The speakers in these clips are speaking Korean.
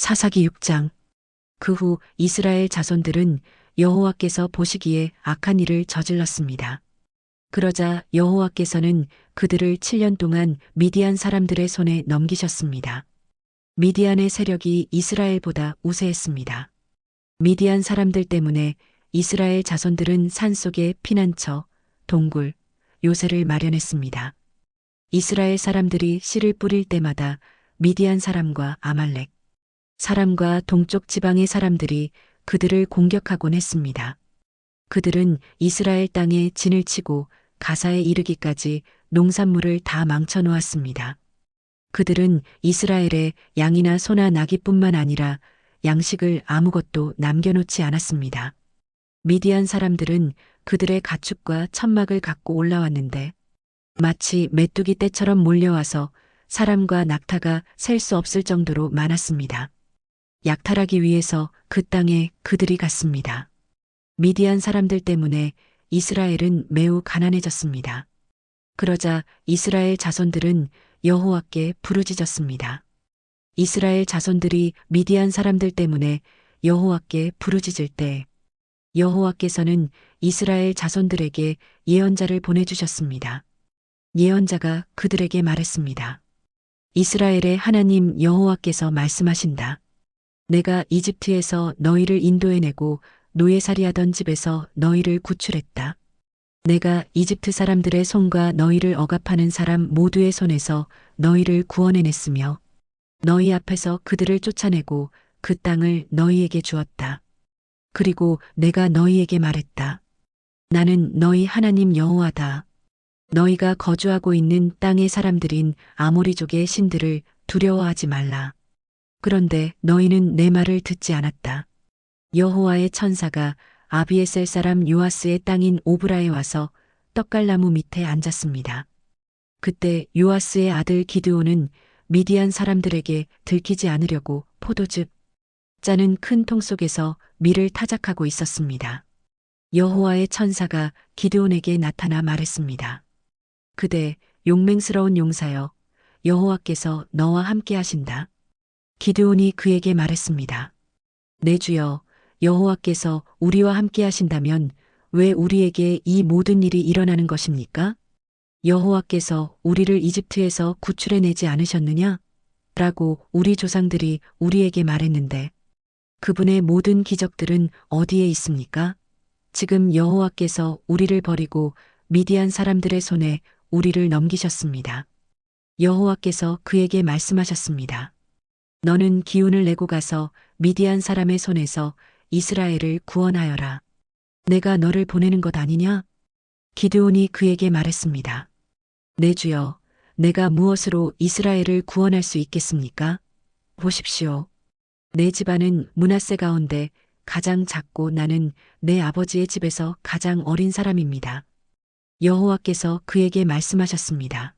사사기 6장. 그 후 이스라엘 자손들은 여호와께서 보시기에 악한 일을 저질렀습니다. 그러자 여호와께서는 그들을 7년 동안 미디안 사람들의 손에 넘기셨습니다. 미디안의 세력이 이스라엘보다 우세했습니다. 미디안 사람들 때문에 이스라엘 자손들은 산속에 피난처, 동굴, 요새를 마련했습니다. 이스라엘 사람들이 씨를 뿌릴 때마다 미디안 사람과 아말렉 사람과 동쪽 지방의 사람들이 그들을 공격하곤 했습니다. 그들은 이스라엘 땅에 진을 치고 가사에 이르기까지 농산물을 다 망쳐 놓았습니다. 그들은 이스라엘의 양이나 소나 나귀뿐만 아니라 양식을 아무것도 남겨놓지 않았습니다. 미디안 사람들은 그들의 가축과 천막을 갖고 올라왔는데 마치 메뚜기 떼처럼 몰려와서 사람과 낙타가 셀 수 없을 정도로 많았습니다. 약탈하기 위해서 그 땅에 그들이 갔습니다. 미디안 사람들 때문에 이스라엘은 매우 가난해졌습니다. 그러자 이스라엘 자손들은 여호와께 부르짖었습니다. 이스라엘 자손들이 미디안 사람들 때문에 여호와께 부르짖을 때 여호와께서는 이스라엘 자손들에게 예언자를 보내주셨습니다. 예언자가 그들에게 말했습니다. 이스라엘의 하나님 여호와께서 말씀하신다. 내가 이집트에서 너희를 인도해내고 노예살이하던 집에서 너희를 구출했다. 내가 이집트 사람들의 손과 너희를 억압하는 사람 모두의 손에서 너희를 구원해냈으며 너희 앞에서 그들을 쫓아내고 그 땅을 너희에게 주었다. 그리고 내가 너희에게 말했다. 나는 너희 하나님 여호와다. 너희가 거주하고 있는 땅의 사람들인 아모리족의 신들을 두려워하지 말라. 그런데 너희는 내 말을 듣지 않았다. 여호와의 천사가 아비에셀 사람 요아스의 땅인 오브라에 와서 떡갈나무 밑에 앉았습니다. 그때 요아스의 아들 기드온은 미디안 사람들에게 들키지 않으려고 포도즙 짜는 큰 통 속에서 밀을 타작하고 있었습니다. 여호와의 천사가 기드온에게 나타나 말했습니다. 그대 용맹스러운 용사여, 여호와께서 너와 함께 하신다. 기드온이 그에게 말했습니다. 내 주여, 여호와께서 우리와 함께 하신다면 왜 우리에게 이 모든 일이 일어나는 것입니까? 여호와께서 우리를 이집트에서 구출해내지 않으셨느냐? 라고 우리 조상들이 우리에게 말했는데 그분의 모든 기적들은 어디에 있습니까? 지금 여호와께서 우리를 버리고 미디안 사람들의 손에 우리를 넘기셨습니다. 여호와께서 그에게 말씀하셨습니다. 너는 기운을 내고 가서 미디안 사람의 손에서 이스라엘을 구원하여라. 내가 너를 보내는 것 아니냐? 기드온이 그에게 말했습니다. 내 주여, 내가 무엇으로 이스라엘을 구원할 수 있겠습니까? 보십시오. 내 집안은 므낫세 가운데 가장 작고 나는 내 아버지의 집에서 가장 어린 사람입니다. 여호와께서 그에게 말씀하셨습니다.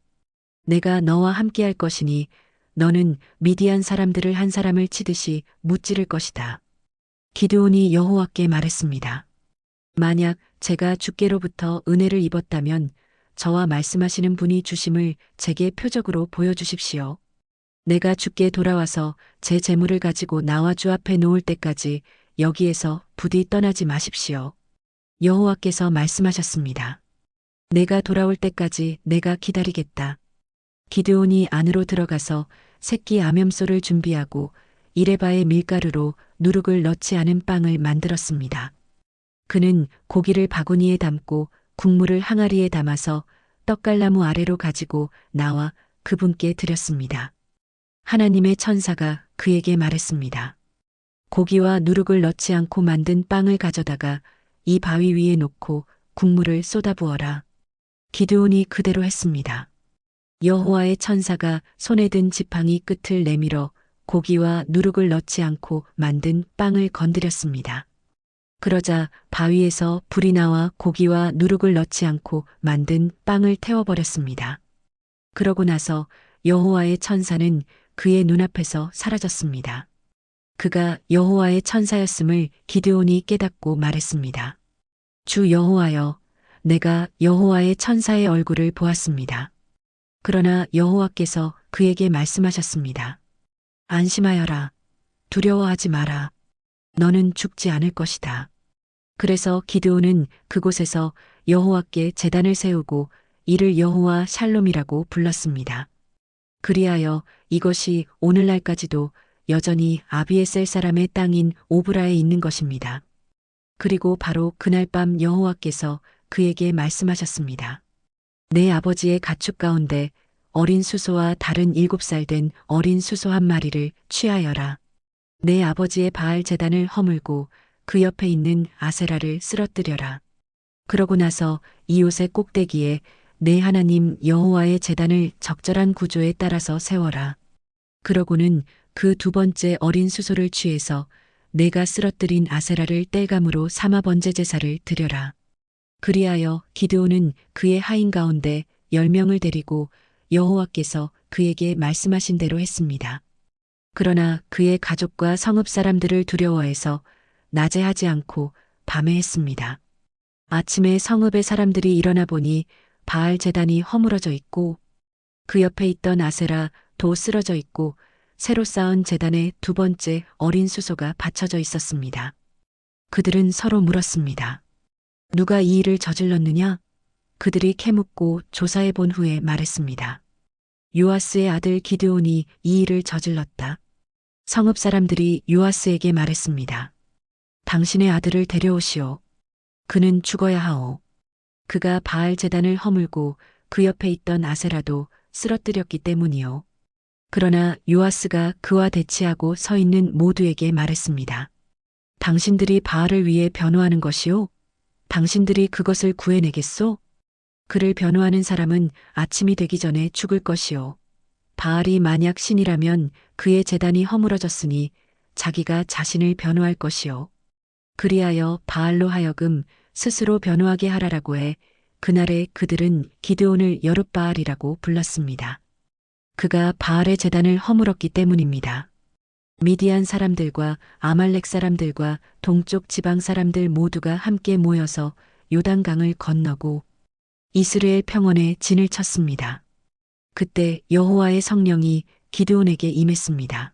내가 너와 함께할 것이니 너는 미디안 사람들을 한 사람을 치듯이 무찌를 것이다. 기드온이 여호와께 말했습니다. 만약 제가 주께로부터 은혜를 입었다면 저와 말씀하시는 분이 주심을 제게 표적으로 보여주십시오. 내가 주께 돌아와서 제 재물을 가지고 나와 주 앞에 놓을 때까지 여기에서 부디 떠나지 마십시오. 여호와께서 말씀하셨습니다. 내가 돌아올 때까지 내가 기다리겠다. 기드온이 안으로 들어가서 새끼 암염소를 준비하고 이레바의 밀가루로 누룩을 넣지 않은 빵을 만들었습니다. 그는 고기를 바구니에 담고 국물을 항아리에 담아서 떡갈나무 아래로 가지고 나와 그분께 드렸습니다. 하나님의 천사가 그에게 말했습니다. 고기와 누룩을 넣지 않고 만든 빵을 가져다가 이 바위 위에 놓고 국물을 쏟아부어라. 기드온이 그대로 했습니다. 여호와의 천사가 손에 든 지팡이 끝을 내밀어 고기와 누룩을 넣지 않고 만든 빵을 건드렸습니다. 그러자 바위에서 불이 나와 고기와 누룩을 넣지 않고 만든 빵을 태워버렸습니다. 그러고 나서 여호와의 천사는 그의 눈앞에서 사라졌습니다. 그가 여호와의 천사였음을 기드온이 깨닫고 말했습니다. 주 여호와여, 내가 여호와의 천사의 얼굴을 보았습니다. 그러나 여호와께서 그에게 말씀하셨습니다. 안심하여라. 두려워하지 마라. 너는 죽지 않을 것이다. 그래서 기드온은 그곳에서 여호와께 제단을 세우고 이를 여호와 샬롬이라고 불렀습니다. 그리하여 이것이 오늘날까지도 여전히 아비에셀 사람의 땅인 오브라에 있는 것입니다. 그리고 바로 그날 밤 여호와께서 그에게 말씀하셨습니다. 내 아버지의 가축 가운데 어린 수소와 다른 7살 된 어린 수소 한 마리를 취하여라. 내 아버지의 바알 제단을 허물고 그 옆에 있는 아세라를 쓰러뜨려라. 그러고 나서 이옷의 꼭대기에 내 하나님 여호와의 제단을 적절한 구조에 따라서 세워라. 그러고는 그 두 번째 어린 수소를 취해서 내가 쓰러뜨린 아세라를 땔감으로 삼아 번제 제사를 드려라. 그리하여 기드온은 그의 하인 가운데 10명을 데리고 여호와께서 그에게 말씀하신 대로 했습니다. 그러나 그의 가족과 성읍 사람들을 두려워해서 낮에 하지 않고 밤에 했습니다. 아침에 성읍의 사람들이 일어나 보니 바알 제단이 허물어져 있고 그 옆에 있던 아세라도 쓰러져 있고 새로 쌓은 제단에 두 번째 어린 수소가 받쳐져 있었습니다. 그들은 서로 물었습니다. 누가 이 일을 저질렀느냐? 그들이 캐묻고 조사해 본 후에 말했습니다. 요아스의 아들 기드온이 이 일을 저질렀다. 성읍 사람들이 요아스에게 말했습니다. 당신의 아들을 데려오시오. 그는 죽어야 하오. 그가 바알 제단을 허물고 그 옆에 있던 아세라도 쓰러뜨렸기 때문이요. 그러나 요아스가 그와 대치하고 서 있는 모두에게 말했습니다. 당신들이 바알을 위해 변호하는 것이요? 당신들이 그것을 구해내겠소? 그를 변호하는 사람은 아침이 되기 전에 죽을 것이요. 바알이 만약 신이라면 그의 제단이 허물어졌으니 자기가 자신을 변호할 것이요. 그리하여 바알로 하여금 스스로 변호하게 하라라고 해 그날에 그들은 기드온을 여룻바알이라고 불렀습니다. 그가 바알의 제단을 허물었기 때문입니다. 미디안 사람들과 아말렉 사람들과 동쪽 지방 사람들 모두가 함께 모여서 요단강을 건너고 이스라엘 평원에 진을 쳤습니다. 그때 여호와의 성령이 기드온에게 임했습니다.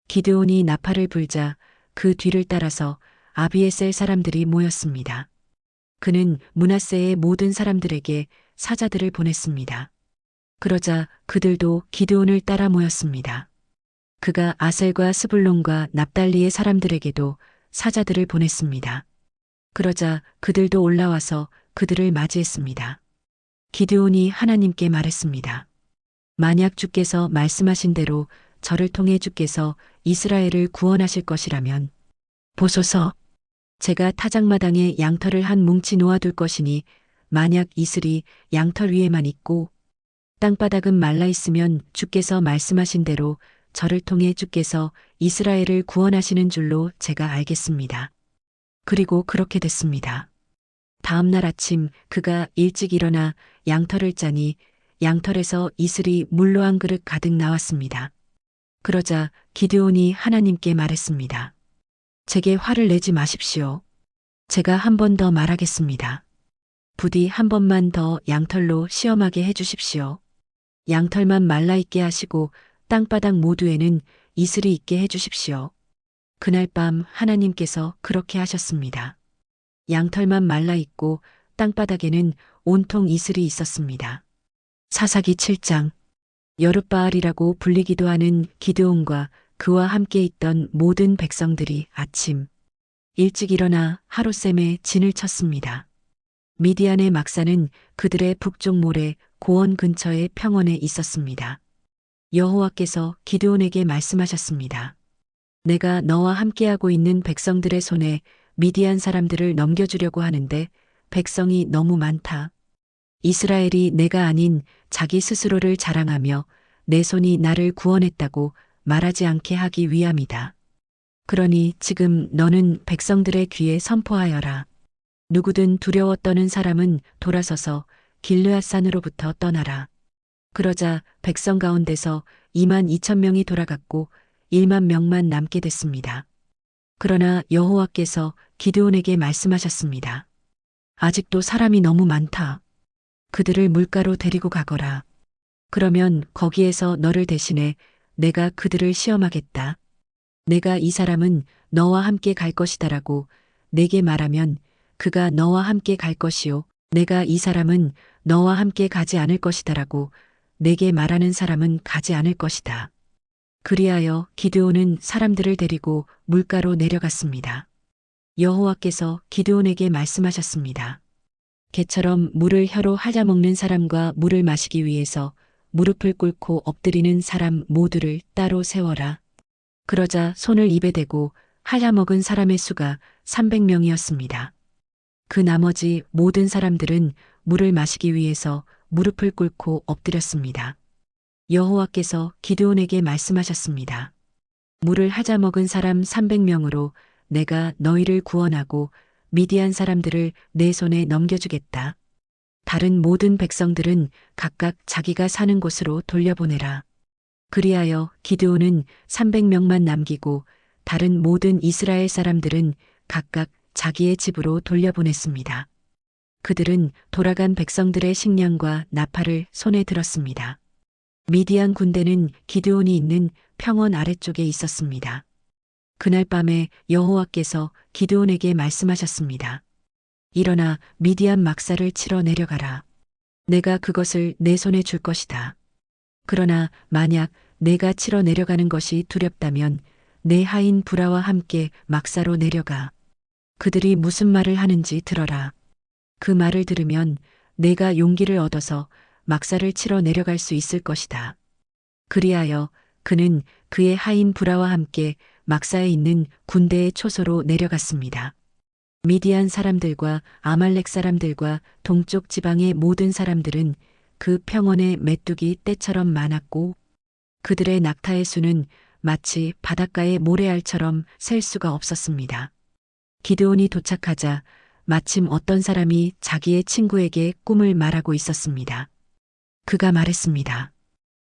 기드온이 나팔을 불자 그 뒤를 따라서 아비에셀 사람들이 모였습니다. 그는 므낫세의 모든 사람들에게 사자들을 보냈습니다. 그러자 그들도 기드온을 따라 모였습니다. 그가 아셀과 스불론과 납달리의 사람들에게도 사자들을 보냈습니다. 그러자 그들도 올라와서 그들을 맞이했습니다. 기드온이 하나님께 말했습니다. 만약 주께서 말씀하신 대로 저를 통해 주께서 이스라엘을 구원하실 것이라면 보소서, 제가 타작마당에 양털을 한 뭉치 놓아둘 것이니 만약 이슬이 양털 위에만 있고 땅바닥은 말라 있으면 주께서 말씀하신 대로 저를 통해 주께서 이스라엘을 구원하시는 줄로 제가 알겠습니다. 그리고 그렇게 됐습니다. 다음 날 아침 그가 일찍 일어나 양털을 짜니 양털에서 이슬이 물로 한 그릇 가득 나왔습니다. 그러자 기드온이 하나님께 말했습니다. 제게 화를 내지 마십시오. 제가 한 번 더 말하겠습니다. 부디 한 번만 더 양털로 시험하게 해주십시오. 양털만 말라있게 하시고 땅바닥 모두에는 이슬이 있게 해주십시오. 그날 밤 하나님께서 그렇게 하셨습니다. 양털만 말라있고 땅바닥에는 온통 이슬이 있었습니다. 사사기 7장. 여룻바알이라고 불리기도 하는 기드온과 그와 함께 있던 모든 백성들이 아침 일찍 일어나 하룻샘에 진을 쳤습니다. 미디안의 막사는 그들의 북쪽 모래 고원 근처의 평원에 있었습니다. 여호와께서 기드온에게 말씀하셨습니다. 내가 너와 함께하고 있는 백성들의 손에 미디안 사람들을 넘겨주려고 하는데 백성이 너무 많다. 이스라엘이 내가 아닌 자기 스스로를 자랑하며 내 손이 나를 구원했다고 말하지 않게 하기 위함이다. 그러니 지금 너는 백성들의 귀에 선포하여라. 누구든 두려워 떠는 사람은 돌아서서 길르앗산으로부터 떠나라. 그러자 백성 가운데서 22,000명이 돌아갔고 10,000명만 남게 됐습니다. 그러나 여호와께서 기드온에게 말씀하셨습니다. 아직도 사람이 너무 많다. 그들을 물가로 데리고 가거라. 그러면 거기에서 너를 대신해 내가 그들을 시험하겠다. 내가 이 사람은 너와 함께 갈 것이다라고 내게 말하면 그가 너와 함께 갈 것이요. 내가 이 사람은 너와 함께 가지 않을 것이다라고 내게 말하는 사람은 가지 않을 것이다. 그리하여 기드온은 사람들을 데리고 물가로 내려갔습니다. 여호와께서 기드온에게 말씀하셨습니다. 개처럼 물을 혀로 핥아먹는 사람과 물을 마시기 위해서 무릎을 꿇고 엎드리는 사람 모두를 따로 세워라. 그러자 손을 입에 대고 핥아먹은 사람의 수가 300명이었습니다. 그 나머지 모든 사람들은 물을 마시기 위해서 무릎을 꿇고 엎드렸습니다. 여호와께서 기드온에게 말씀하셨습니다. 물을 핥아먹은 사람 300명으로 내가 너희를 구원하고 미디안 사람들을 내 손에 넘겨주겠다. 다른 모든 백성들은 각각 자기가 사는 곳으로 돌려보내라. 그리하여 기드온은 300명만 남기고 다른 모든 이스라엘 사람들은 각각 자기의 집으로 돌려보냈습니다. 그들은 돌아간 백성들의 식량과 나팔을 손에 들었습니다. 미디안 군대는 기드온이 있는 평원 아래쪽에 있었습니다. 그날 밤에 여호와께서 기드온에게 말씀하셨습니다. 일어나 미디안 막사를 치러 내려가라. 내가 그것을 내 손에 줄 것이다. 그러나 만약 내가 치러 내려가는 것이 두렵다면 내 하인 브라와 함께 막사로 내려가. 그들이 무슨 말을 하는지 들어라. 그 말을 들으면 내가 용기를 얻어서 막사를 치러 내려갈 수 있을 것이다. 그리하여 그는 그의 하인 브라와 함께 막사에 있는 군대의 초소로 내려갔습니다. 미디안 사람들과 아말렉 사람들과 동쪽 지방의 모든 사람들은 그 평원에 메뚜기 떼처럼 많았고 그들의 낙타의 수는 마치 바닷가의 모래알처럼 셀 수가 없었습니다. 기드온이 도착하자 마침 어떤 사람이 자기의 친구에게 꿈을 말하고 있었습니다. 그가 말했습니다.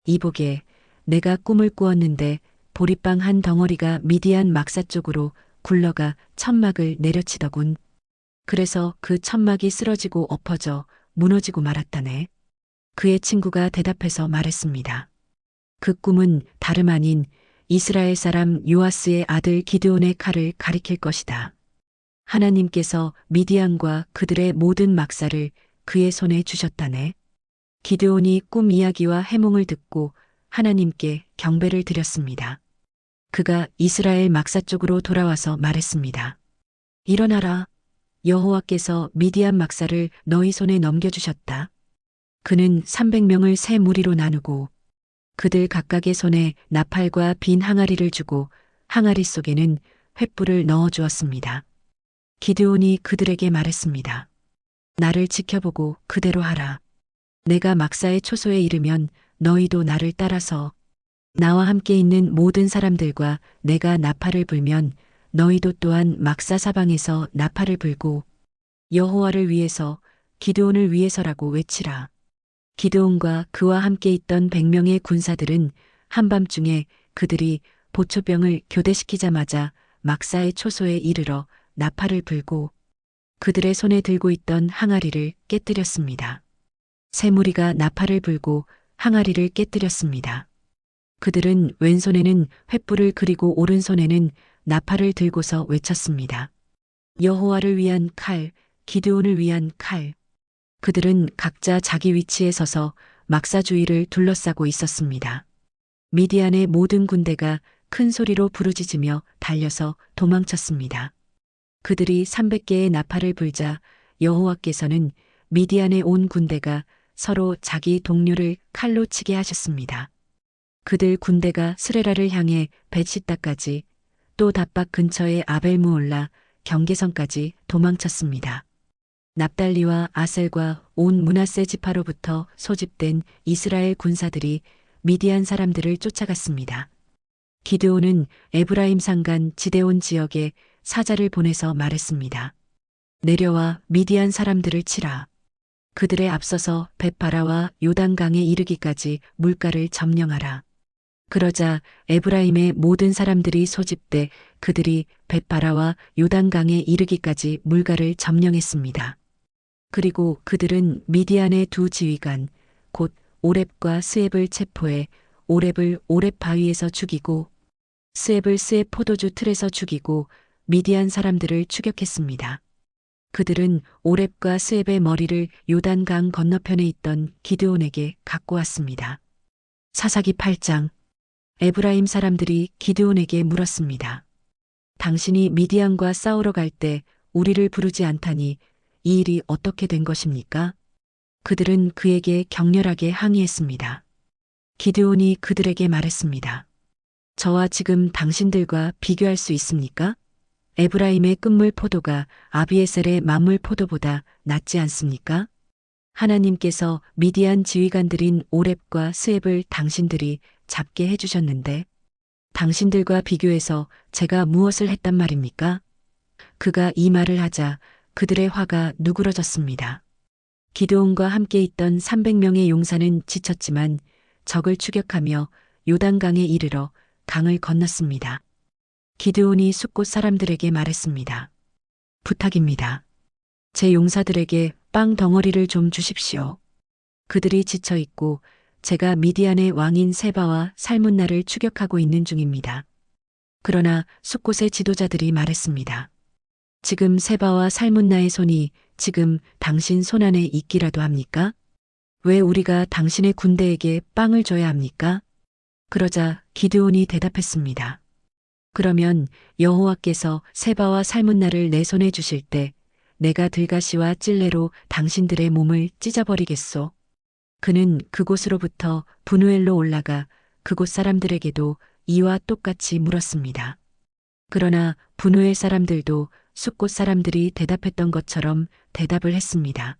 이보게, 내가 꿈을 꾸었는데 보리빵 한 덩어리가 미디안 막사 쪽으로 굴러가 천막을 내려치더군. 그래서 그 천막이 쓰러지고 엎어져 무너지고 말았다네. 그의 친구가 대답해서 말했습니다. 그 꿈은 다름 아닌 이스라엘 사람 요아스의 아들 기드온의 칼을 가리킬 것이다. 하나님께서 미디안과 그들의 모든 막사를 그의 손에 주셨다네. 기드온이 꿈 이야기와 해몽을 듣고 하나님께 경배를 드렸습니다. 그가 이스라엘 막사 쪽으로 돌아와서 말했습니다. 일어나라. 여호와께서 미디안 막사를 너희 손에 넘겨주셨다. 그는 300명을 세 무리로 나누고 그들 각각의 손에 나팔과 빈 항아리를 주고 항아리 속에는 횃불을 넣어 주었습니다. 기드온이 그들에게 말했습니다. 나를 지켜보고 그대로 하라. 내가 막사의 초소에 이르면 너희도 나를 따라서 나와 함께 있는 모든 사람들과 내가 나팔을 불면 너희도 또한 막사 사방에서 나팔을 불고 여호와를 위해서 기드온을 위해서라고 외치라. 기드온과 그와 함께 있던 100명의 군사들은 한밤중에 그들이 보초병을 교대시키자마자 막사의 초소에 이르러 나팔을 불고 그들의 손에 들고 있던 항아리를 깨뜨렸습니다. 세 무리가 나팔을 불고 항아리를 깨뜨렸습니다. 그들은 왼손에는 횃불을 그리고 오른손에는 나팔을 들고서 외쳤습니다. 여호와를 위한 칼, 기드온을 위한 칼. 그들은 각자 자기 위치에 서서 막사 주위를 둘러싸고 있었습니다. 미디안의 모든 군대가 큰 소리로 부르짖으며 달려서 도망쳤습니다. 그들이 300개의 나팔을 불자 여호와께서는 미디안의 온 군대가 서로 자기 동료를 칼로 치게 하셨습니다. 그들 군대가 스레라를 향해 벳시다까지 또 답박 근처의 아벨무올라 경계선까지 도망쳤습니다. 납달리와 아셀과 온 므낫세 지파로부터 소집된 이스라엘 군사들이 미디안 사람들을 쫓아갔습니다. 기드온은 에브라임 산간 지데온 지역에 사자를 보내서 말했습니다. 내려와 미디안 사람들을 치라. 그들에 앞서서 벳바라와 요단강에 이르기까지 물가를 점령하라. 그러자 에브라임의 모든 사람들이 소집돼 그들이 벳바라와 요단강에 이르기까지 물가를 점령했습니다. 그리고 그들은 미디안의 두 지휘관 곧 오렙과 스앱을 체포해 오렙을 오렙 바위에서 죽이고 스앱을 스앱 포도주 틀에서 죽이고 미디안 사람들을 추격했습니다. 그들은 오렙과 스앱의 머리를 요단강 건너편에 있던 기드온에게 갖고 왔습니다. 사사기 8장. 에브라임 사람들이 기드온에게 물었습니다. 당신이 미디안과 싸우러 갈 때 우리를 부르지 않다니 이 일이 어떻게 된 것입니까? 그들은 그에게 격렬하게 항의했습니다. 기드온이 그들에게 말했습니다. 저와 지금 당신들과 비교할 수 있습니까? 에브라임의 끝물 포도가 아비에셀의 만물 포도보다 낫지 않습니까? 하나님께서 미디안 지휘관들인 오렙과 스앱을 당신들이 잡게 해주셨는데 당신들과 비교해서 제가 무엇을 했단 말입니까? 그가 이 말을 하자 그들의 화가 누그러졌습니다. 기드온과 함께 있던 300명의 용사는 지쳤지만 적을 추격하며 요단강에 이르러 강을 건넜습니다. 기드온이 숫곳 사람들에게 말했습니다. 부탁입니다. 제 용사들에게 빵 덩어리를 좀 주십시오. 그들이 지쳐 있고 제가 미디안의 왕인 세바와 살문나를 추격하고 있는 중입니다. 그러나 숫곳의 지도자들이 말했습니다. 지금 세바와 살문나의 손이 지금 당신 손 안에 있기라도 합니까? 왜 우리가 당신의 군대에게 빵을 줘야 합니까? 그러자 기드온이 대답했습니다. 그러면 여호와께서 세바와 살문나를 내 손에 주실 때 내가 들가시와 찔레로 당신들의 몸을 찢어버리겠소. 그는 그곳으로부터 분우엘로 올라가 그곳 사람들에게도 이와 똑같이 물었습니다. 그러나 분우엘 사람들도 숫곳 사람들이 대답했던 것처럼 대답을 했습니다.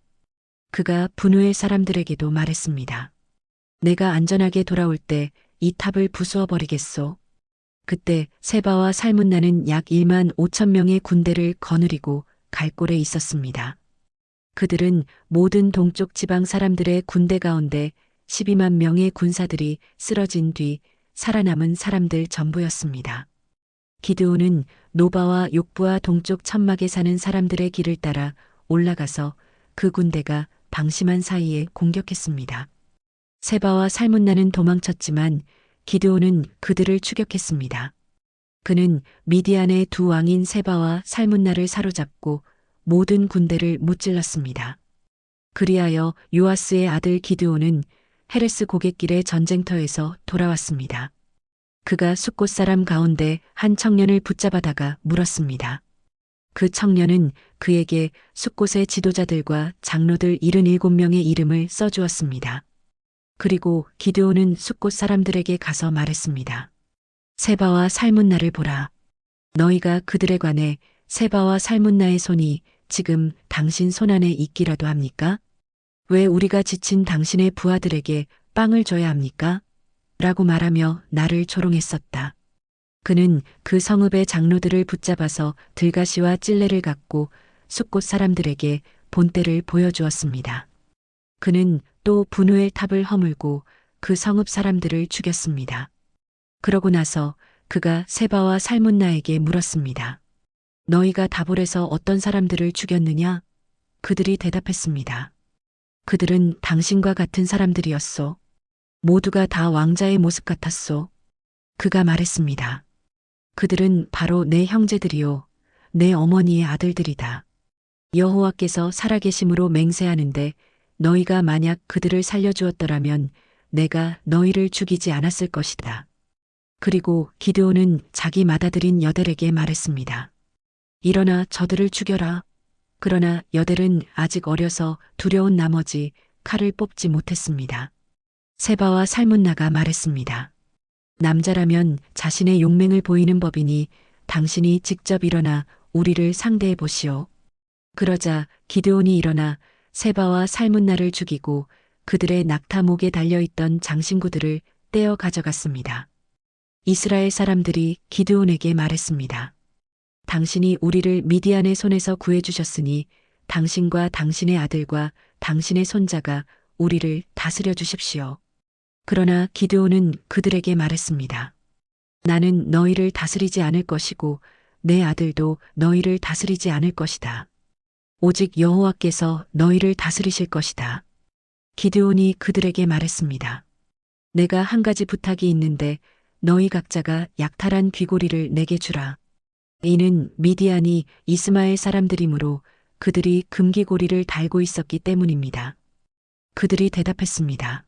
그가 분우엘 사람들에게도 말했습니다. 내가 안전하게 돌아올 때 이 탑을 부수어 버리겠소. 그때 세바와 살문나는 약 1만 5천 명의 군대를 거느리고 갈 꼴에 있었습니다. 그들은 모든 동쪽 지방 사람들의 군대 가운데 12만 명의 군사들이 쓰러진 뒤 살아남은 사람들 전부였습니다. 기드온은 노바와 욕부와 동쪽 천막에 사는 사람들의 길을 따라 올라가서 그 군대가 방심한 사이에 공격했습니다. 세바와 살문나는 도망쳤지만 기드온은 그들을 추격했습니다. 그는 미디안의 두 왕인 세바와 살문나를 사로잡고 모든 군대를 무찔렀습니다. 그리하여 요아스의 아들 기드온은 헤레스 고갯길의 전쟁터에서 돌아왔습니다. 그가 숫곳 사람 가운데 한 청년을 붙잡아다가 물었습니다. 그 청년은 그에게 숫곳의 지도자들과 장로들 77명의 이름을 써주었습니다. 그리고 기드온은 숫곳 사람들에게 가서 말했습니다. 세바와 살문나를 보라. 너희가 그들에 관해 세바와 살문나의 손이 지금 당신 손 안에 있기라도 합니까? 왜 우리가 지친 당신의 부하들에게 빵을 줘야 합니까? 라고 말하며 나를 조롱했었다. 그는 그 성읍의 장로들을 붙잡아서 들가시와 찔레를 갖고 숫곳 사람들에게 본때를 보여주었습니다. 그는 또 분우엘 탑을 허물고 그 성읍 사람들을 죽였습니다. 그러고 나서 그가 세바와 살문나에게 물었습니다. 너희가 다볼에서 어떤 사람들을 죽였느냐? 그들이 대답했습니다. 그들은 당신과 같은 사람들이었소. 모두가 다 왕자의 모습 같았소. 그가 말했습니다. 그들은 바로 내 형제들이요, 내 어머니의 아들들이다. 여호와께서 살아계심으로 맹세하는데 너희가 만약 그들을 살려주었더라면 내가 너희를 죽이지 않았을 것이다. 그리고 기드온은 자기 맏아들인 여델에게 말했습니다. 일어나 저들을 죽여라. 그러나 여델은 아직 어려서 두려운 나머지 칼을 뽑지 못했습니다. 세바와 살문나가 말했습니다. 남자라면 자신의 용맹을 보이는 법이니 당신이 직접 일어나 우리를 상대해 보시오. 그러자 기드온이 일어나 세바와 살문나를 죽이고 그들의 낙타목에 달려있던 장신구들을 떼어 가져갔습니다. 이스라엘 사람들이 기드온에게 말했습니다. 당신이 우리를 미디안의 손에서 구해주셨으니 당신과 당신의 아들과 당신의 손자가 우리를 다스려 주십시오. 그러나 기드온은 그들에게 말했습니다. 나는 너희를 다스리지 않을 것이고 내 아들도 너희를 다스리지 않을 것이다. 오직 여호와께서 너희를 다스리실 것이다. 기드온이 그들에게 말했습니다. 내가 한 가지 부탁이 있는데 너희 각자가 약탈한 귀고리를 내게 주라. 이는 미디안이 이스마엘 사람들이므로 그들이 금귀고리를 달고 있었기 때문입니다. 그들이 대답했습니다.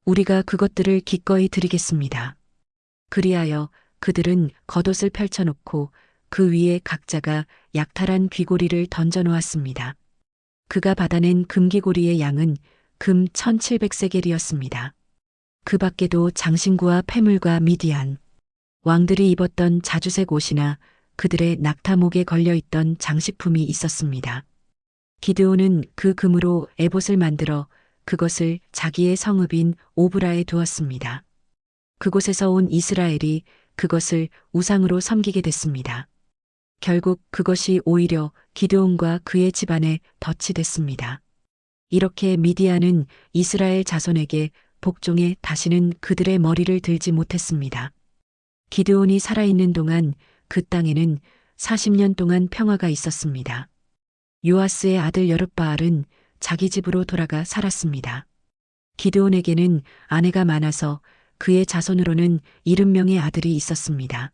우리가 그것들을 기꺼이 드리겠습니다. 그리하여 그들은 겉옷을 펼쳐놓고 그 위에 각자가 약탈한 귀고리를 던져놓았습니다. 그가 받아낸 금귀고리의 양은 금 1700세겔이었습니다. 그 밖에도 장신구와 패물과 미디안, 왕들이 입었던 자주색 옷이나 그들의 낙타목에 걸려있던 장식품이 있었습니다. 기드온은 그 금으로 에봇을 만들어 그것을 자기의 성읍인 오브라에 두었습니다. 그곳에서 온 이스라엘이 그것을 우상으로 섬기게 됐습니다. 결국 그것이 오히려 기드온과 그의 집안에 덫이 됐습니다. 이렇게 미디안은 이스라엘 자손에게 복종해 다시는 그들의 머리를 들지 못했습니다. 기드온이 살아있는 동안 그 땅에는 40년 동안 평화가 있었습니다. 요아스의 아들 여룻바알은 자기 집으로 돌아가 살았습니다. 기드온에게는 아내가 많아서 그의 자손으로는 70명의 아들이 있었습니다.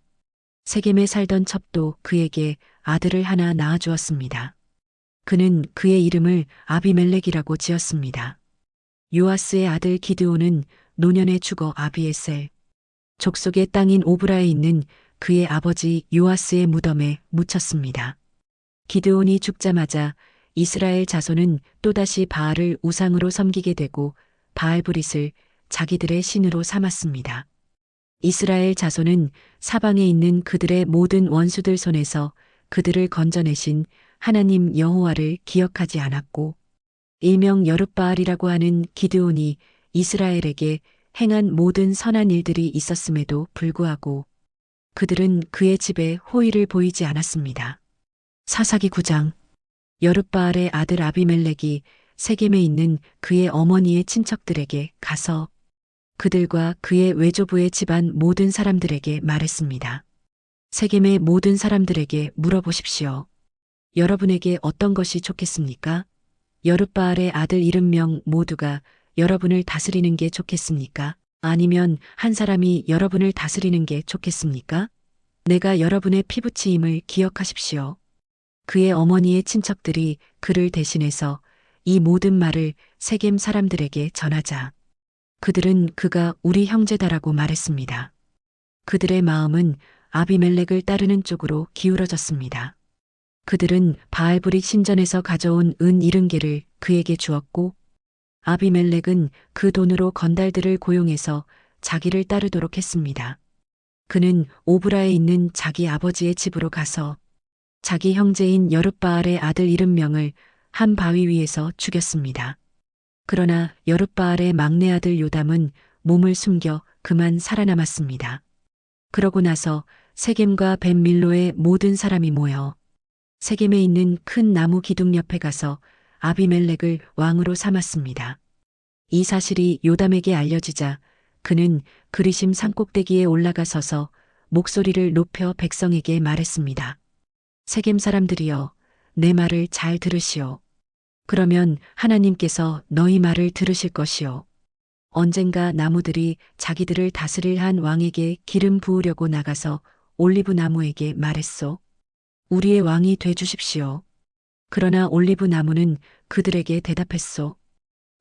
세겜에 살던 첩도 그에게 아들을 하나 낳아주었습니다. 그는 그의 이름을 아비멜렉이라고 지었습니다. 요아스의 아들 기드온은 노년에 죽어 아비에셀, 족속의 땅인 오브라에 있는 그의 아버지 요아스의 무덤에 묻혔습니다. 기드온이 죽자마자 이스라엘 자손은 또다시 바알을 우상으로 섬기게 되고 바알브릿을 자기들의 신으로 삼았습니다. 이스라엘 자손은 사방에 있는 그들의 모든 원수들 손에서 그들을 건져내신 하나님 여호와를 기억하지 않았고 일명 여룻바알이라고 하는 기드온이 이스라엘에게 행한 모든 선한 일들이 있었음에도 불구하고 그들은 그의 집에 호의를 보이지 않았습니다. 사사기 9장 여룻바알의 아들 아비멜렉이 세겜에 있는 그의 어머니의 친척들에게 가서 그들과 그의 외조부의 집안 모든 사람들에게 말했습니다. 세겜의 모든 사람들에게 물어보십시오. 여러분에게 어떤 것이 좋겠습니까? 여룻바알의 아들 70명 모두가 여러분을 다스리는 게 좋겠습니까? 아니면 한 사람이 여러분을 다스리는 게 좋겠습니까? 내가 여러분의 피부치임을 기억하십시오. 그의 어머니의 친척들이 그를 대신해서 이 모든 말을 세겜 사람들에게 전하자. 그들은 그가 우리 형제다라고 말했습니다. 그들의 마음은 아비멜렉을 따르는 쪽으로 기울어졌습니다. 그들은 바알브릿 신전에서 가져온 은 70개를 그에게 주었고 아비멜렉은 그 돈으로 건달들을 고용해서 자기를 따르도록 했습니다. 그는 오브라에 있는 자기 아버지의 집으로 가서 자기 형제인 여룻바알의 아들 70명을 한 바위 위에서 죽였습니다. 그러나 여룻바알의 막내 아들 요담은 몸을 숨겨 그만 살아남았습니다. 그러고 나서 세겜과 벳밀로의 모든 사람이 모여 세겜에 있는 큰 나무 기둥 옆에 가서 아비멜렉을 왕으로 삼았습니다. 이 사실이 요담에게 알려지자 그는 그리심 산꼭대기에 올라가 서서 목소리를 높여 백성에게 말했습니다. 세겜 사람들이여, 내 말을 잘 들으시오. 그러면 하나님께서 너희 말을 들으실 것이요. 언젠가 나무들이 자기들을 다스릴 한 왕에게 기름 부으려고 나가서 올리브 나무에게 말했소. 우리의 왕이 돼 주십시오. 그러나 올리브 나무는 그들에게 대답했소.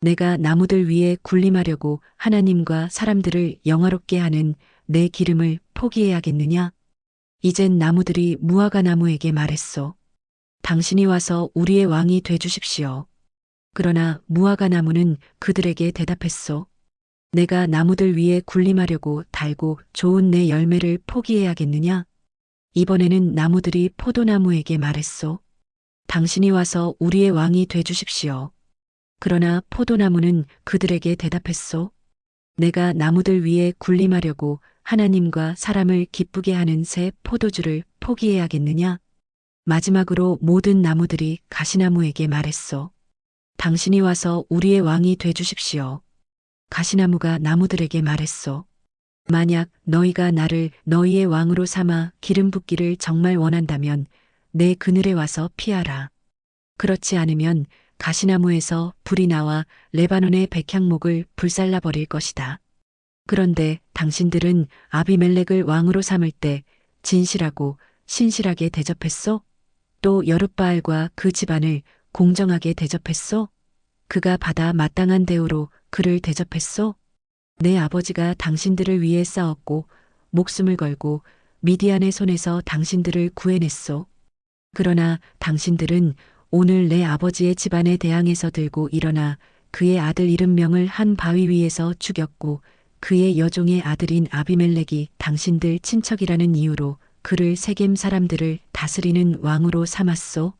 내가 나무들 위에 군림하려고 하나님과 사람들을 영화롭게 하는 내 기름을 포기해야겠느냐? 이젠 나무들이 무화과 나무에게 말했소. 당신이 와서 우리의 왕이 돼 주십시오. 그러나 무화과 나무는 그들에게 대답했소. 내가 나무들 위에 군림하려고 달고 좋은 내 열매를 포기해야겠느냐? 이번에는 나무들이 포도나무에게 말했소. 당신이 와서 우리의 왕이 돼 주십시오. 그러나 포도나무는 그들에게 대답했소. 내가 나무들 위에 군림하려고 하나님과 사람을 기쁘게 하는 새 포도주를 포기해야겠느냐? 마지막으로 모든 나무들이 가시나무에게 말했소. 당신이 와서 우리의 왕이 돼 주십시오. 가시나무가 나무들에게 말했소. 만약 너희가 나를 너희의 왕으로 삼아 기름 붓기를 정말 원한다면 내 그늘에 와서 피하라. 그렇지 않으면 가시나무에서 불이 나와 레바논의 백향목을 불살라 버릴 것이다. 그런데 당신들은 아비멜렉을 왕으로 삼을 때 진실하고 신실하게 대접했소? 또 여룻바알과 그 집안을 공정하게 대접했소? 그가 받아 마땅한 대우로 그를 대접했소? 내 아버지가 당신들을 위해 싸웠고 목숨을 걸고 미디안의 손에서 당신들을 구해냈소. 그러나 당신들은 오늘 내 아버지의 집안에 대항해서 들고 일어나 그의 아들 70명을 한 바위 위에서 죽였고 그의 여종의 아들인 아비멜렉이 당신들 친척이라는 이유로 그를 세겜 사람들을 다스리는 왕으로 삼았소.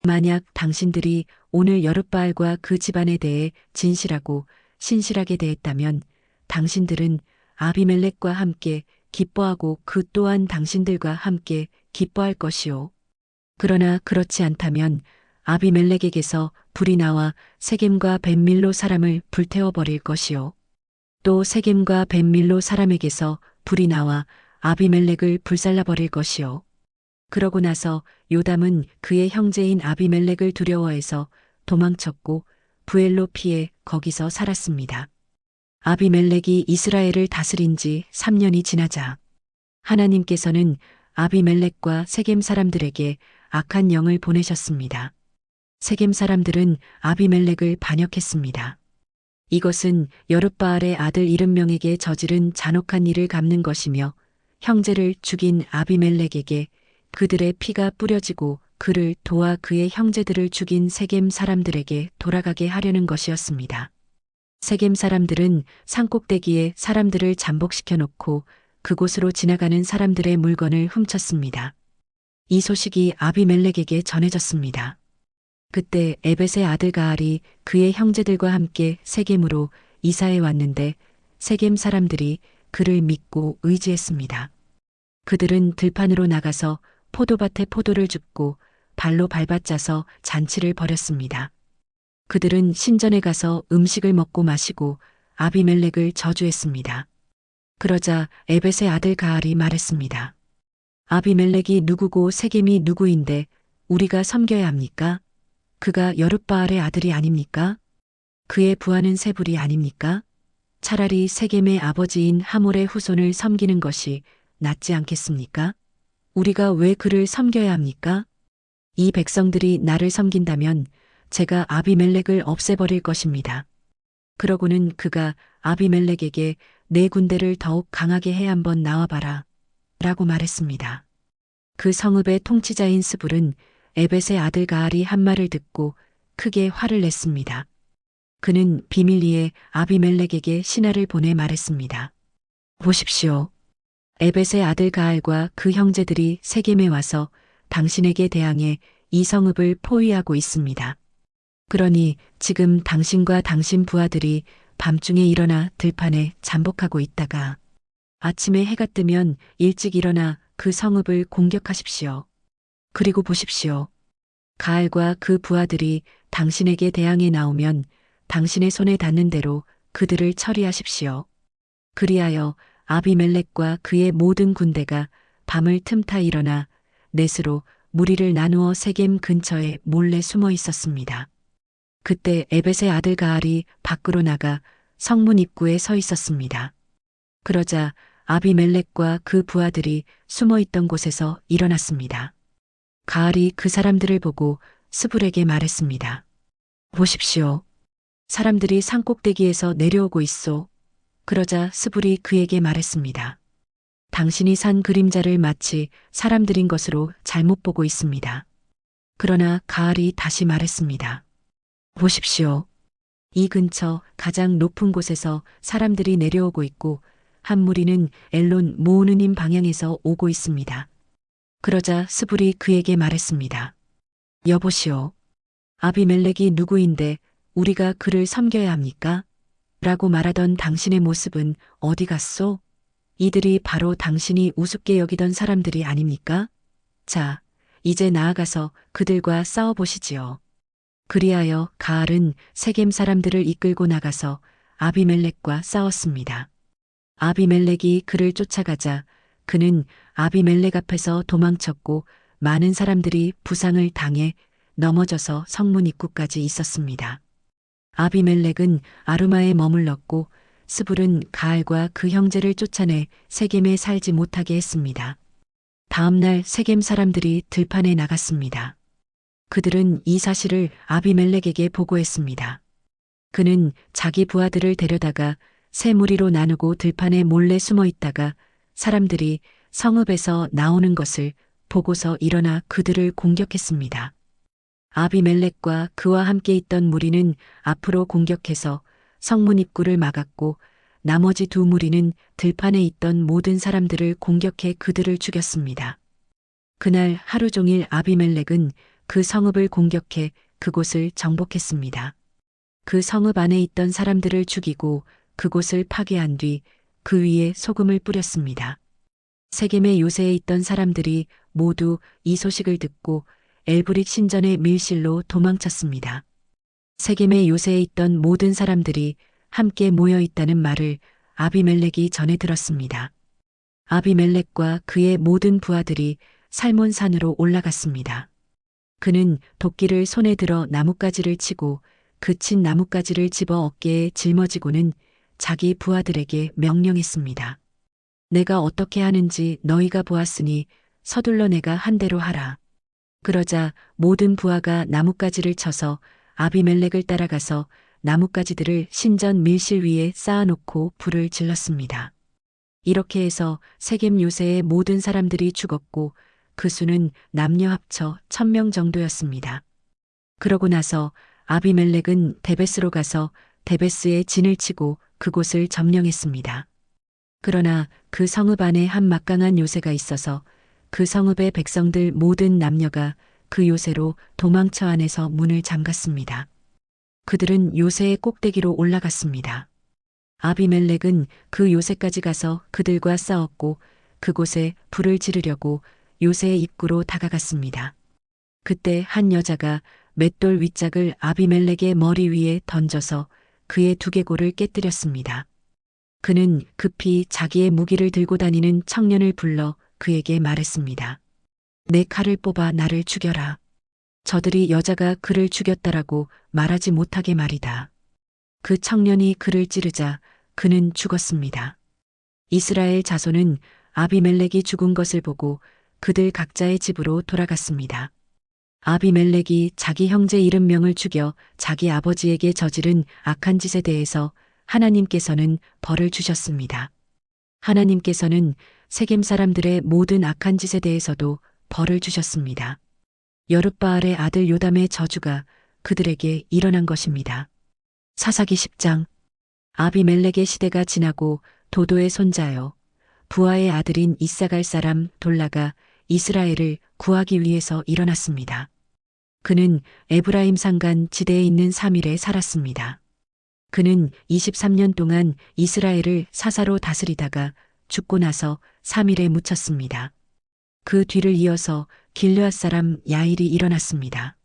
만약 당신들이 오늘 여룻바알과 그 집안에 대해 진실하고 신실하게 대했다면 당신들은 아비멜렉과 함께 기뻐하고 그 또한 당신들과 함께 기뻐할 것이요. 그러나 그렇지 않다면 아비멜렉에게서 불이 나와 세겜과 벳밀로 사람을 불태워 버릴 것이요. 또 세겜과 벳밀로 사람에게서 불이 나와 아비멜렉을 불살라 버릴 것이요. 그러고 나서 요담은 그의 형제인 아비멜렉을 두려워해서 도망쳤고 부엘로 피해 거기서 살았습니다. 아비멜렉이 이스라엘을 다스린 지 3년이 지나자 하나님께서는 아비멜렉과 세겜 사람들에게 악한 영을 보내셨습니다. 세겜 사람들은 아비멜렉을 반역했습니다. 이것은 여룻바알의 아들 70명에게 저지른 잔혹한 일을 갚는 것이며 형제를 죽인 아비멜렉에게 그들의 피가 뿌려지고 그를 도와 그의 형제들을 죽인 세겜 사람들에게 돌아가게 하려는 것이었습니다. 세겜 사람들은 산꼭대기에 사람들을 잠복시켜 놓고 그곳으로 지나가는 사람들의 물건을 훔쳤습니다. 이 소식이 아비멜렉에게 전해졌습니다. 그때 에벳의 아들 가알이 그의 형제들과 함께 세겜으로 이사해 왔는데 세겜 사람들이 그를 믿고 의지했습니다. 그들은 들판으로 나가서 포도밭에 포도를 줍고 발로 밟아짜서 잔치를 벌였습니다. 그들은 신전에 가서 음식을 먹고 마시고 아비멜렉을 저주했습니다. 그러자 에벳의 아들 가알이 말했습니다. 아비멜렉이 누구고 세겜이 누구인데 우리가 섬겨야 합니까? 그가 여룻바알의 아들이 아닙니까? 그의 부하는 세불이 아닙니까? 차라리 세겜의 아버지인 하몰의 후손을 섬기는 것이 낫지 않겠습니까? 우리가 왜 그를 섬겨야 합니까? 이 백성들이 나를 섬긴다면 제가 아비멜렉을 없애버릴 것입니다. 그러고는 그가 아비멜렉에게 내 군대를 더욱 강하게 해 한번 나와봐라 라고 말했습니다. 그 성읍의 통치자인 스불은 에벳의 아들 가알이 한 말을 듣고 크게 화를 냈습니다. 그는 비밀리에 아비멜렉에게 신하를 보내 말했습니다. 보십시오. 에벳의 아들 가알과 그 형제들이 세겜에 와서 당신에게 대항해 이 성읍을 포위하고 있습니다. 그러니 지금 당신과 당신 부하들이 밤중에 일어나 들판에 잠복하고 있다가 아침에 해가 뜨면 일찍 일어나 그 성읍을 공격하십시오. 그리고 보십시오. 가알과 그 부하들이 당신에게 대항해 나오면 당신의 손에 닿는 대로 그들을 처리하십시오. 그리하여 아비멜렉과 그의 모든 군대가 밤을 틈타 일어나 넷으로 무리를 나누어 세겜 근처에 몰래 숨어 있었습니다. 그때 에벳의 아들 가알이 밖으로 나가 성문 입구에 서 있었습니다. 그러자 아비멜렉과 그 부하들이 숨어 있던 곳에서 일어났습니다. 가알이 그 사람들을 보고 스불에게 말했습니다. 보십시오. 사람들이 산꼭대기에서 내려오고 있소. 그러자 스불이 그에게 말했습니다. 당신이 산 그림자를 마치 사람들인 것으로 잘못 보고 있습니다. 그러나 가알이 다시 말했습니다. 보십시오. 이 근처 가장 높은 곳에서 사람들이 내려오고 있고 한 무리는 엘론 모우느님 방향에서 오고 있습니다. 그러자 스불이 그에게 말했습니다. 여보시오. 아비멜렉이 누구인데 우리가 그를 섬겨야 합니까? 라고 말하던 당신의 모습은 어디 갔소? 이들이 바로 당신이 우습게 여기던 사람들이 아닙니까? 자, 이제 나아가서 그들과 싸워보시지요. 그리하여 가알은 세겜 사람들을 이끌고 나가서 아비멜렉과 싸웠습니다. 아비멜렉이 그를 쫓아가자 그는 아비멜렉 앞에서 도망쳤고 많은 사람들이 부상을 당해 넘어져서 성문 입구까지 있었습니다. 아비멜렉은 아루마에 머물렀고 스불은 가알과 그 형제를 쫓아내 세겜에 살지 못하게 했습니다. 다음 날 세겜 사람들이 들판에 나갔습니다. 그들은 이 사실을 아비멜렉에게 보고했습니다. 그는 자기 부하들을 데려다가 세 무리로 나누고 들판에 몰래 숨어 있다가 사람들이 성읍에서 나오는 것을 보고서 일어나 그들을 공격했습니다. 아비멜렉과 그와 함께 있던 무리는 앞으로 공격해서 성문 입구를 막았고 나머지 두 무리는 들판에 있던 모든 사람들을 공격해 그들을 죽였습니다. 그날 하루 종일 아비멜렉은 그 성읍을 공격해 그곳을 정복했습니다. 그 성읍 안에 있던 사람들을 죽이고 그곳을 파괴한 뒤 그 위에 소금을 뿌렸습니다. 세겜의 요새에 있던 사람들이 모두 이 소식을 듣고 엘브릿 신전의 밀실로 도망쳤습니다. 세겜의 요새에 있던 모든 사람들이 함께 모여 있다는 말을 아비멜렉이 전해 들었습니다. 아비멜렉과 그의 모든 부하들이 살몬산으로 올라갔습니다. 그는 도끼를 손에 들어 나뭇가지를 치고 그 친 나뭇가지를 집어 어깨에 짊어지고는 자기 부하들에게 명령했습니다. 내가 어떻게 하는지 너희가 보았으니 서둘러 내가 한 대로 하라. 그러자 모든 부하가 나뭇가지를 쳐서 아비멜렉을 따라가서 나뭇가지들을 신전 밀실 위에 쌓아놓고 불을 질렀습니다. 이렇게 해서 세겜 요새의 모든 사람들이 죽었고 그 수는 남녀 합쳐 1000명 정도였습니다. 그러고 나서 아비멜렉은 데베스로 가서 데베스에 진을 치고 그곳을 점령했습니다. 그러나 그 성읍 안에 한 막강한 요새가 있어서 그 성읍의 백성들 모든 남녀가 그 요새로 도망쳐 안에서 문을 잠갔습니다. 그들은 요새의 꼭대기로 올라갔습니다. 아비멜렉은 그 요새까지 가서 그들과 싸웠고 그곳에 불을 지르려고 요새의 입구로 다가갔습니다. 그때 한 여자가 맷돌 윗짝을 아비멜렉의 머리 위에 던져서 그의 두개골을 깨뜨렸습니다. 그는 급히 자기의 무기를 들고 다니는 청년을 불러 그에게 말했습니다. 내 칼을 뽑아 나를 죽여라. 저들이 여자가 그를 죽였다라고 말하지 못하게 말이다. 그 청년이 그를 찌르자 그는 죽었습니다. 이스라엘 자손은 아비멜렉이 죽은 것을 보고 그들 각자의 집으로 돌아갔습니다. 아비멜렉이 자기 형제 70명을 죽여 자기 아버지에게 저지른 악한 짓에 대해서 하나님께서는 벌을 주셨습니다. 하나님께서는 세겜 사람들의 모든 악한 짓에 대해서도 벌을 주셨습니다. 여룻바알의 아들 요담의 저주가 그들에게 일어난 것입니다. 사사기 10장. 아비멜렉의 시대가 지나고 도도의 손자여 부하의 아들인 이사갈 사람 돌라가 이스라엘을 구하기 위해서 일어났습니다. 그는 에브라임 산간 지대에 있는 사밀에 살았습니다. 그는 23년 동안 이스라엘을 사사로 다스리다가 죽고 나서 사밀에 묻혔습니다. 그 뒤를 이어서 길르앗 사람 야일이 일어났습니다.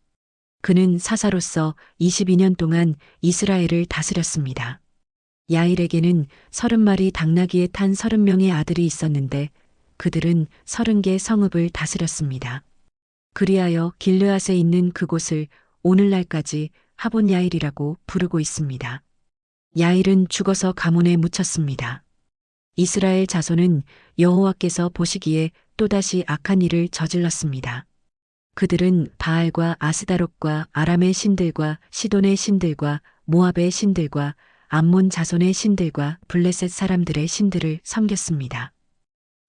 그는 사사로서 22년 동안 이스라엘을 다스렸습니다. 야일에게는 30마리 당나귀에 탄 30명의 아들이 있었는데 그들은 30개 성읍을 다스렸습니다. 그리하여 길르앗에 있는 그곳을 오늘날까지 하본 야일이라고 부르고 있습니다. 야일은 죽어서 가문에 묻혔습니다. 이스라엘 자손은 여호와께서 보시기에 또다시 악한 일을 저질렀습니다. 그들은 바알과 아스다롯과 아람의 신들과 시돈의 신들과 모압의 신들과 암몬 자손의 신들과 블레셋 사람들의 신들을 섬겼습니다.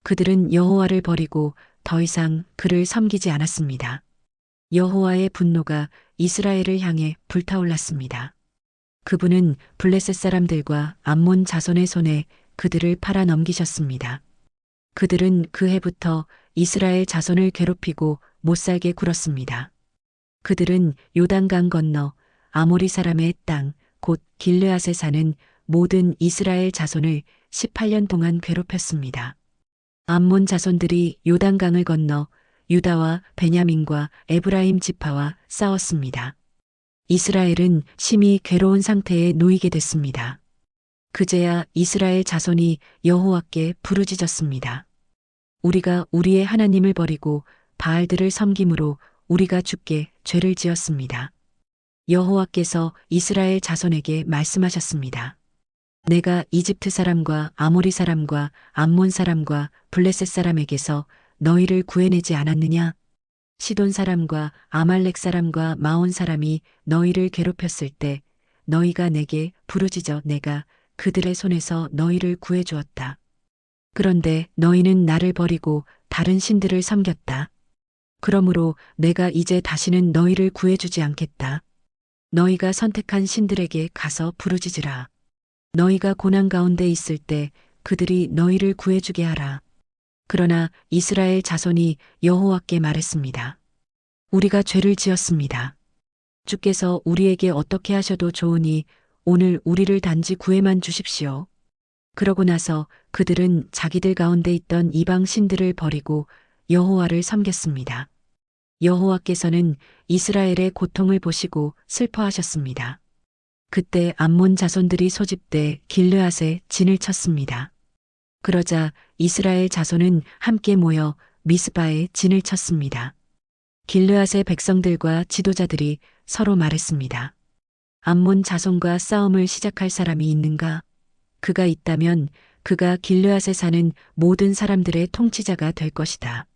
그들은 여호와를 버리고 더 이상 그를 섬기지 않았습니다. 여호와의 분노가 이스라엘을 향해 불타올랐습니다. 그분은 블레셋 사람들과 암몬 자손의 손에 그들을 팔아 넘기셨습니다. 그들은 그 해부터 이스라엘 자손을 괴롭히고 못살게 굴었습니다. 그들은 요단강 건너 아모리 사람의 땅, 곧 길르앗에 사는 모든 이스라엘 자손을 18년 동안 괴롭혔습니다. 암몬 자손들이 요단강을 건너 유다와 베냐민과 에브라임 지파와 싸웠습니다. 이스라엘은 심히 괴로운 상태에 놓이게 됐습니다. 그제야 이스라엘 자손이 여호와께 부르짖었습니다. 우리가 우리의 하나님을 버리고 바알들을 섬김으로 우리가 주께 죄를 지었습니다. 여호와께서 이스라엘 자손에게 말씀하셨습니다. 내가 이집트 사람과 아모리 사람과 암몬 사람과 블레셋 사람에게서 너희를 구해내지 않았느냐? 시돈 사람과 아말렉 사람과 마온 사람이 너희를 괴롭혔을 때 너희가 내게 부르짖어 내가 그들의 손에서 너희를 구해 주었다. 그런데 너희는 나를 버리고 다른 신들을 섬겼다. 그러므로 내가 이제 다시는 너희를 구해주지 않겠다. 너희가 선택한 신들에게 가서 부르짖으라. 너희가 고난 가운데 있을 때 그들이 너희를 구해주게 하라. 그러나 이스라엘 자손이 여호와께 말했습니다. 우리가 죄를 지었습니다. 주께서 우리에게 어떻게 하셔도 좋으니 오늘 우리를 단지 구해만 주십시오. 그러고 나서 그들은 자기들 가운데 있던 이방 신들을 버리고 여호와를 섬겼습니다. 여호와께서는 이스라엘의 고통을 보시고 슬퍼하셨습니다. 그때 암몬 자손들이 소집돼 길르앗에 진을 쳤습니다. 그러자 이스라엘 자손은 함께 모여 미스바에 진을 쳤습니다. 길르앗의 백성들과 지도자들이 서로 말했습니다. 암몬 자손과 싸움을 시작할 사람이 있는가? 그가 있다면 그가 길르앗에 사는 모든 사람들의 통치자가 될 것이다.